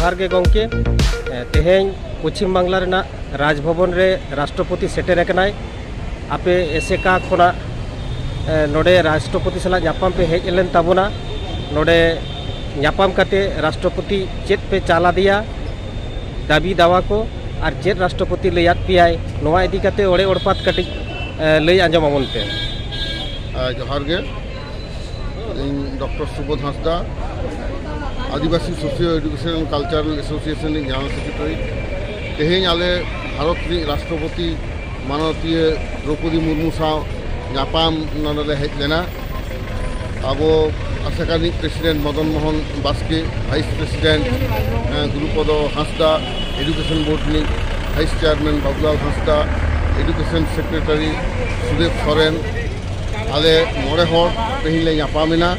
जोहार गे गंके तेहें पश्चिम बांगला रेना राजभवन रे राष्ट्रपति सेटेर कनाय आपे एसेका खोना नोडे राष्ट्रपति सला ᱧᱟᱯᱟᱢ पे हेज लेन ताबोना नोडे ᱧᱟᱯᱟᱢ काते राष्ट्रपति चेत पे चाला दिया दाबी दावा को और चेत राष्ट्रपति लैयात पियाय नोवा इदी काते ओड़े ओड़पात कटि लई आंजमाबोन पे जोहार गे doctor Subodh Hansda Adivasi socio education cultural association general secretary तेहें आले भारत राष्ट्रपति माननीय द्रौपदी मुर्मू साव ᱧᱟᱯᱟᱢ नोडे हेज लेना अब आसाकानी president Madan Mohan Baske vice president Gurupada Hansda education board नि vice chairman Babulal Hansda education secretary Sudev Soren आले मोड़े हर तेहें ले ᱧᱟᱯᱟᱢᱮᱱᱟ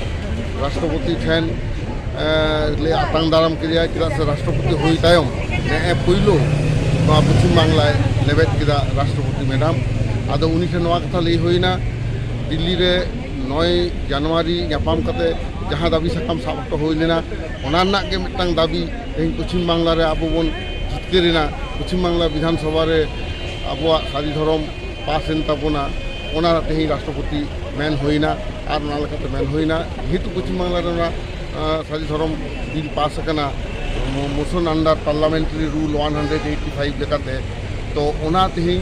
राष्ट्रपति ठेन ले आतांग दाराम किया चेदा से राष्ट्रपति हुई तायम ने पुइलो पश्चिम बांगला लेबेद किया राष्ट्रपति मैडम आदो उनी ठेन नोआ कथा लई हुईना दिल्ली रे 9 जनवरी ᱧᱟᱯᱟᱢ कते जहाँ दाबी साकाम साब हुई लेना ओना के मिटांग दाबी तेहें पश्चिम बांगला रे आबो बोन जितकेरेना पश्चिम बांगला विधानसभा रे आबो सारी धर्म पासेन ताबोना ओना तेहें राष्ट्रपति मेन हुईना और ओना लेकाते मेन हुईना जेहेतु पश्चिम बांगला रे सारी धर्म बिल पास करना मोशन अंडर पार्लियामेंटारी रूल 185 लेकाते तो ओना तेहें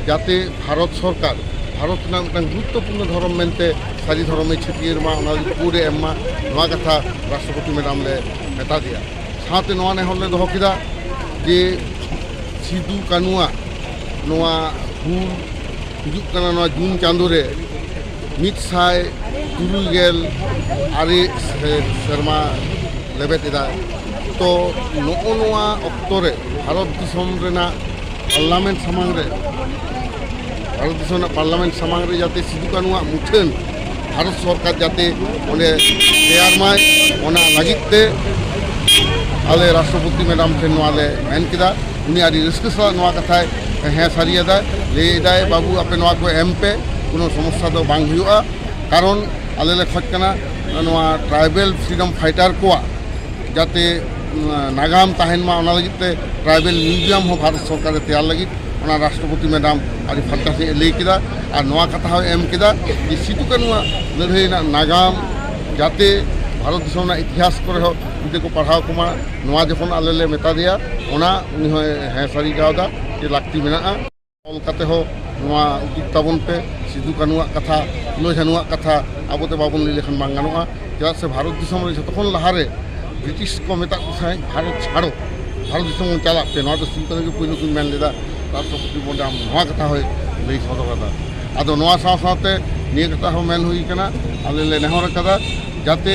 जाते भारत सरकार भारत गुरुत्वपूर्ण धर्म मेनते सारी धर्म छटियर पूरे एमा नवा कथा राष्ट्रपति मैडम ले मेता दिया साथे नवा नेहर ले दहो किदा जे सिदू कानुआ नवा हुल हिजुग कना नवा जून चांदो रे 176 शर्मा लेबेदा तो नोआ अक्तरे भारत दिसम रेना पार्लियामेंट सामांग रे भारत दिसम पार्लियामेंट सामांग रे जाते सिदू कानुआ मुठन भारत सरकार जाते ओने तैयार माय ओना लागिते आले राष्ट्रपति मैडम ठेन नोआले मेन किदा उनी आदि रस्क सा नोआ कथा हे सारियादा लेदाय बाबू आपे नोआ को एम पे कोनो समस्या दो बांग हुआ कारण आले ले खजना नोआ ट्राइबल फ्रीडम फाइटर को जाते नागाम ताहेन मा ओना लगिते ट्राइबल म्यूजियम हो भारत सरकार तैयार लगी ओना राष्ट्रपति मैडम आदि फटा से ले किदा और नोआ कथा हो एम किदा जे सिदू कानुआ लड़ाई नागाम जाते भारत दिसम इतिहास करे हो जुदे को पढ़ाव कुमा नोआ जखन आले ले मेता दिया ओना उनी हो हे सारी गावदा जे लाक्ति मेना ऑल कते हो नोआ उदित ताबन पे सिदू कानुआ कथा लो झनुआ कथा आबोते बाबन ले लेखन बांग गानोआ चेदा से भारत दिसम रे जतखन लहारे ब्रिटिश को मेता साइ भारत छाड़ो भारत दिसम चला पे नोआ तो सिदू कानुआ पुइलो कुन मेन लेदा राष्ट्रपति मैडम नोआ कथा होय लई सदो कथा आदो नोआ साथे निये कथा हो मेन हुई कना आले ले नेहर कदा जाते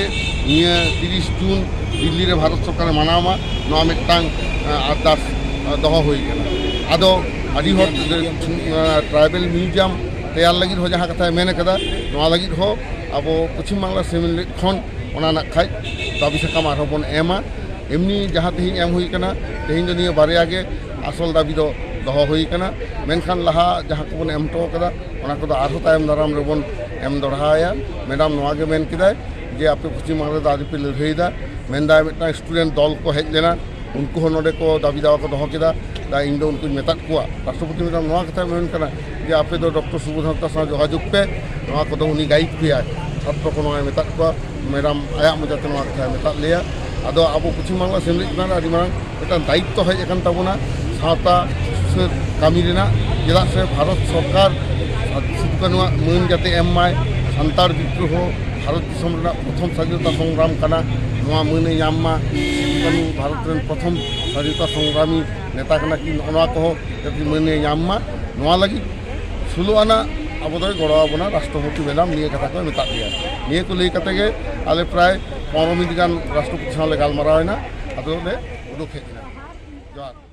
निये 30 जून दिल्ली रे भारत सरकार मानामा नोआ मिटांग आदास दहो हुई कना आदो आदि हो ट्राइबल म्यूजियम तैयार लगी हो जहाँ कथा मेन कदा नोआ लगी हो अब पश्चिम बांगला सेमिल खन ओना ना खाय दाबी साकाम आरो बन एमा एमनी जहाँ तेहें एम हुई कना तेहें जो निये बारिया गे आसल दाबी दो दहो हुई कना मेनखान लहा जहाँ को बन एम तो कदा ओना को आरो तायम दाराम रे बन एम दड़हाया मैडम नोआ गे मेन किदा जे आपे पश्चिम बांगला दादी पे लड़ाईदा मेनदा मिटा स्टूडेंट दल को हेज लेना उनको हो नोडे को दाबी दावा को दहो किदा दा इन दो उनको मेता कुआ राष्ट्रपति मैडम नोआ कथा मेन कना जे आपे दो डॉक्टर सुबोध हांसदा सा जोगाजोग पे नोआ को दो उनी गाइड पिया छात्र को नोआ मेता कुआ मैडम आया मजाते नोआ कथा मेता लिया आदो अब पश्चिम बांगला सेमलेज ना आदि मांग मिटा दायित्व हेज अकन ताबोना सावता कामी रेना चेदा से भारत सरकार सिदू कानुआ मान जाते एम माय सान्तार विद्रोह भारत दिसम रेना प्रथम स्वाधीनता संग्राम कना नोआ माने यामा सिदू कानु भारत रेन प्रथम स्वाधीनता संग्रामी नेता कना कि नोआ को जाते माने यामा नोआ लगी 16 आना अब गड़ो आबोना राष्ट्रपति मैडम निये कथा को मेता दिया निये को लई कते गे आले प्राय 15 मिनिट गान राष्ट्रपति साले गालमारावना आदो ले उदुक हेजना जोहार।